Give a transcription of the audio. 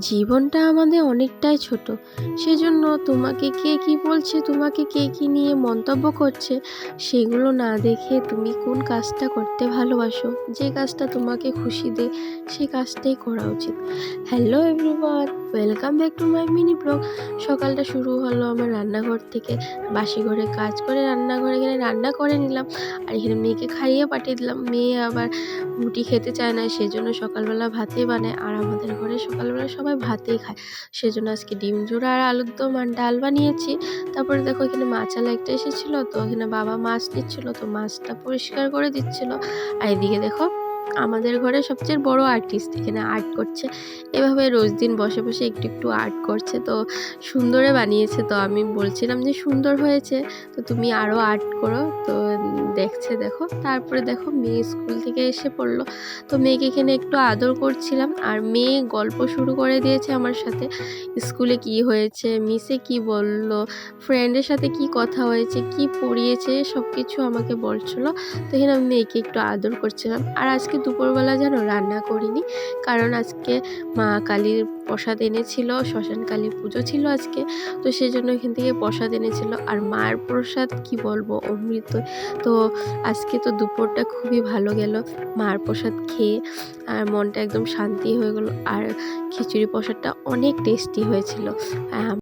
জীবনটা আমাদের অনেকটাই ছোট। সেজন্য তোমাকে কে কি বলছে, তোমাকে কে কি নিয়ে মন্তব্য করছে, সেগুলো না দেখে তুমি কোন কাজটা করতে ভালোবাসো, যে কাজটা তোমাকে খুশি দেয়, সেই কাজটাই করা উচিত। Hello everyone, welcome back to my mini blog. সকালটা শুরু হলো আমার রান্নাঘর থেকে। বাসি ঘরে কাজ করে রান্নাঘরে এখানে রান্না করে নিলাম, আর এখানে মেয়েকে খাইয়ে পাঠিয়ে দিলাম। মেয়ে আবার রুটি খেতে চায় না, সেজন্য সকালবেলা ভাতেই বানায়, আর আমাদের ঘরে সকালবেলা সবাই ভাতেই খায়। সেজন্য আজকে ডিম জোড়া আর আলুর দম আর ডাল বানিয়েছি। তারপরে দেখো এখানে মাছালা একটা এসেছিলো, তো এখানে বাবা মাছ নিচ্ছিলো, তো মাছটা পরিষ্কার করে দিচ্ছিলো। আর এদিকে দেখো আমাদের ঘরে সবচেয়ে বড় আর্টিস্ট এখানে আর্ট করছে। এভাবে রোজ দিন বসে বসে একটু একটু আর্ট করছে, তো সুন্দরে বানিয়েছে। তো আমি বলছিলাম যে সুন্দর হয়েছে, তো তুমি আরও আর্ট করো। তো দেখছে দেখো। তারপরে দেখো মেয়ে স্কুল থেকে এসে পড়লো, তো মেয়েকে এখানে একটু আদর করছিলাম। আর মেয়ে গল্প শুরু করে দিয়েছে আমার সাথে, স্কুলে কি হয়েছে, মিসে কি বলল, ফ্রেন্ডের সাথে কি কথা হয়েছে, কি পড়িয়েছে, সব কিছু আমাকে বলছিল। তো এখানে আমি মেয়েকে একটু আদর করছিলাম। আর আজকে দুপুরবেলা যেন রান্না করিনি, কারণ আজকে মা কালীর প্রসাদ এনেছিল, শ্মশান কালীর পুজো ছিল আজকে। তো সেজন্য এখান থেকে প্রসাদ এনেছিল, আর মার প্রসাদ কি বলবো, অমৃত। তো আজকে তো দুপুরটা খুবই ভালো গেল মার প্রসাদ খেয়ে, আর মনটা একদম শান্তি হয়ে গেল। আর খিচুড়ি প্রসাদটা অনেক টেস্টি হয়েছিল।